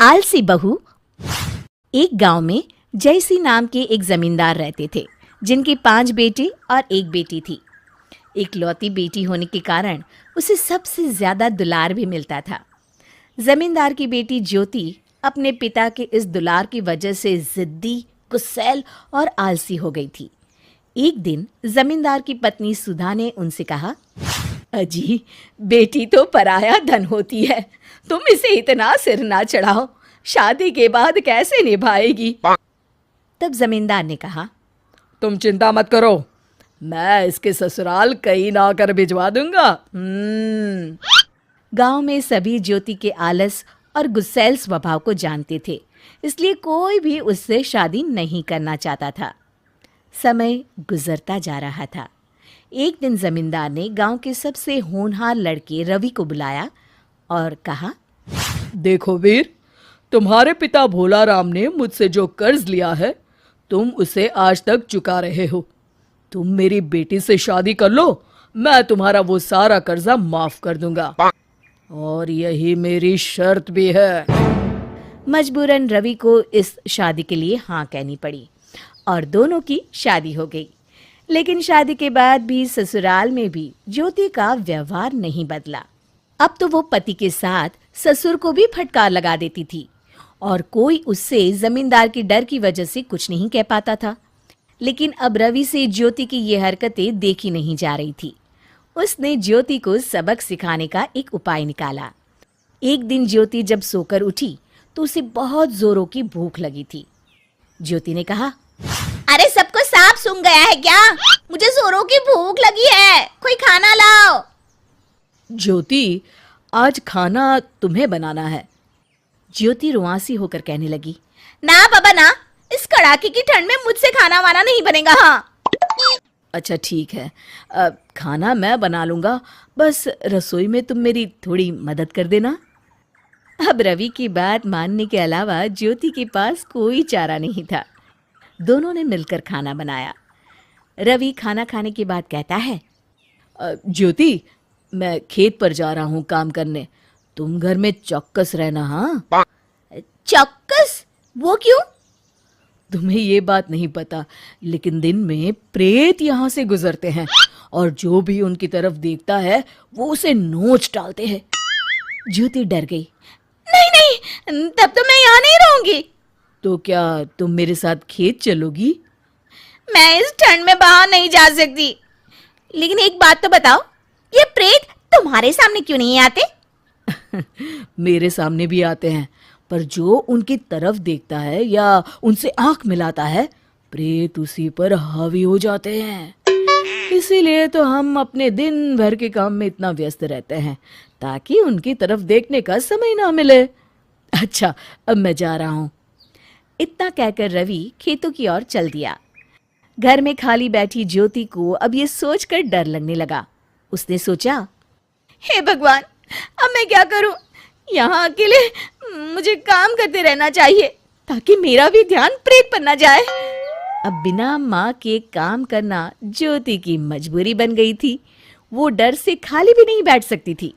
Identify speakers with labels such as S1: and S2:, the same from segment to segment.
S1: आलसी बहू। एक गांव में जयसी नाम के एक जमींदार रहते थे, जिनके 5 बेटे और एक बेटी थी। इकलौती बेटी होने के कारण उसे सबसे ज्यादा दुलार भी मिलता था। जमींदार की बेटी ज्योति अपने पिता के इस दुलार की वजह से जिद्दी, गुस्सैल और आलसी हो गई थी। एक दिन जमींदार की पत्नी सुधा ने उनसे कहा, अजी, बेटी तो पराया धन होती है, तुम इसे इतना सिर ना चढ़ाओ, शादी के बाद कैसे निभाएगी। तब जमींदार ने कहा,
S2: तुम चिंता मत करो, मैं इसके ससुराल कहीं ना कर भिजवा दूंगा।
S1: गांव में सभी ज्योति के आलस और गुस्सैल स्वभाव को जानते थे, इसलिए कोई भी उससे शादी नहीं करना चाहता था। समय गुजरता जा रहा था। एक दिन जमींदार ने गांव के सबसे होनहार लड़के रवि को बुलाया और कहा,
S2: देखो वीर, तुम्हारे पिता भोलाराम ने मुझसे जो कर्ज लिया है, तुम उसे आज तक चुका रहे हो। तुम मेरी बेटी से शादी कर लो, मैं तुम्हारा वो सारा कर्जा माफ कर दूंगा, और यही मेरी शर्त भी है।
S1: मजबूरन रवि को इस शादी के लिए हाँ कहनी पड़ी और दोनों की शादी हो गई। लेकिन शादी के बाद भी ससुराल में भी ज्योति का व्यवहार नहीं बदला। अब तो वो पति के साथ ससुर को भी फटकार लगा देती थी और कोई उससे जमींदार के डर की वजह से कुछ नहीं कह पाता था। लेकिन अब रवि से ज्योति की ये हरकतें देखी नहीं जा रही थी। उसने ज्योति को सबक सिखाने का एक उपाय निकाला। एक दिन ज्योति जब सोकर उठी तो उसे बहुत जोरों की भूख लगी थी। ज्योति ने कहा, अरे सबको सांप सूंघ गया है क्या? मुझे जोरों की भूख लगी है, कोई खाना लाओ।
S2: ज्योति, आज खाना तुम्हें बनाना है।
S1: ज्योति रुआंसी होकर कहने लगी, ना बाबा ना, इस कड़ाके की ठंड में मुझसे खाना वाना नहीं बनेगा। हाँ,
S2: अच्छा ठीक है, खाना मैं बना लूंगा, बस रसोई में तुम मेरी थोड़ी मदद कर देना।
S1: अब रवि की बात मानने के अलावा ज्योति के पास कोई चारा नहीं था। दोनों ने मिलकर खाना बनाया। रवि खाना खाने के बाद कहता है,
S2: ज्योति, मैं खेत पर जा रहा हूँ काम करने, तुम घर में चौकस रहना। हाँ?
S1: चौकस? वो क्यों?
S2: तुम्हें ये बात नहीं पता, लेकिन दिन में प्रेत यहाँ से गुजरते हैं और जो भी उनकी तरफ देखता है वो उसे नोच डालते हैं।
S1: ज्योति डर गई। नहीं नहीं, तब तो मैं यहाँ नहीं रहूंगी।
S2: तो क्या तुम मेरे साथ खेत चलोगी?
S1: मैं इस ठंड में बाहर नहीं जा सकती। लेकिन एक बात तो बताओ, ये प्रेत तुम्हारे सामने क्यों नहीं आते?
S2: मेरे सामने भी आते हैं, पर जो उनकी तरफ देखता है या उनसे आंख मिलाता है, प्रेत उसी पर हावी हो जाते हैं। इसीलिए तो हम अपने दिन भर के काम में इतना व्यस्त रहते हैं ताकि उनकी तरफ देखने का समय ना मिले। अच्छा, अब मैं जा रहा हूँ।
S1: इतना कहकर रवि खेतों की ओर चल दिया। घर में खाली बैठी ज्योति को अब ये सोचकर डर लगने लगा। उसने सोचा, हे भगवान, अब मैं क्या करूं? यहाँ अकेले मुझे काम करते रहना चाहिए ताकि मेरा भी ध्यान प्रेत पर न जाए। अब बिना माँ के काम करना ज्योति की मजबूरी बन गई थी। वो डर से खाली भी नहीं बैठ सकती थी।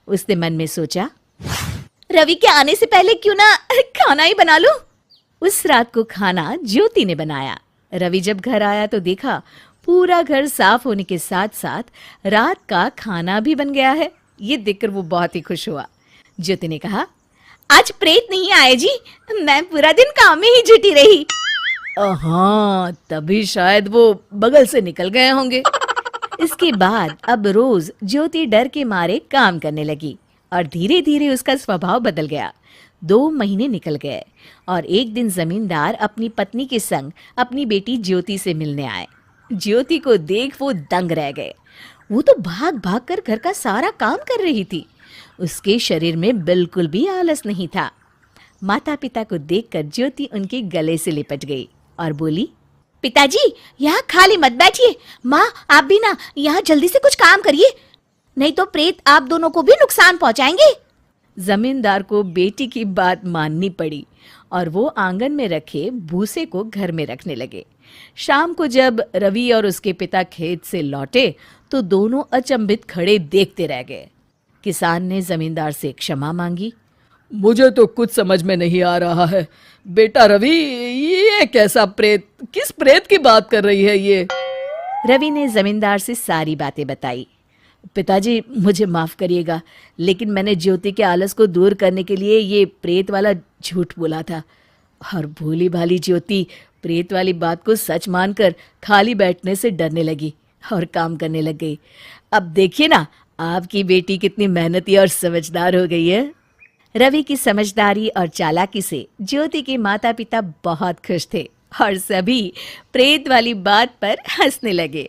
S1: उसने मन में सोचा, रवि के आने से पहले क्यों ना खाना ही बना लूं। उस रात को खाना ज्योति ने बनाया। रवि जब घर आया तो देखा पूरा घर साफ होने के साथ साथ रात का खाना भी बन गया है। ये देखकर वो बहुत ही खुश हुआ। ज्योति ने कहा, आज प्रेत नहीं आए जी, मैं पूरा दिन काम में ही जुटी रही।
S2: हाँ, तभी शायद वो बगल से निकल गए होंगे।
S1: इसके बाद अब रोज ज्योति डर के मारे काम करने लगी और धीरे धीरे उसका स्वभाव बदल गया। 2 महीने निकल गए और एक दिन जमींदार अपनी पत्नी के संग अपनी बेटी ज्योति से मिलने आए। ज्योति को देख वो दंग रह गए। वो तो भाग भाग कर घर का सारा काम कर रही थी। उसके शरीर में बिल्कुल भी आलस नहीं था। माता पिता को देखकर ज्योति उनके गले से लिपट गई और बोली, पिताजी, यहाँ खाली मत बैठिए। माँ, आप भी ना यहाँ जल्दी से कुछ काम करिए, नहीं तो प्रेत आप दोनों को भी नुकसान पहुंचाएंगे। जमींदार को बेटी की बात माननी पड़ी और वो आंगन में रखे भूसे को घर में रखने लगे। शाम को जब रवि और उसके पिता खेत से लौटे तो दोनों अचंभित खड़े देखते रह गए। किसान ने जमींदार से क्षमा मांगी।
S2: मुझे तो कुछ समझ में नहीं आ रहा है। बेटा रवि, ये कैसा प्रेत, किस प्रेत की बात कर रही है ये?
S1: रवि ने जमींदार से सारी बातें बताई।
S2: पिताजी मुझे माफ करिएगा, लेकिन मैंने ज्योति के आलस को दूर करने के लिए ये प्रेत वाला झूठ बोला था, और भोली भाली ज्योति प्रेत वाली बात को सच मानकर खाली बैठने से डरने लगी और काम करने लग गई। अब देखिए ना, आपकी बेटी कितनी मेहनती और समझदार हो गई है।
S1: रवि की समझदारी और चालाकी से ज्योति के माता पिता बहुत खुश थे और सभी प्रेत वाली बात पर हंसने लगे।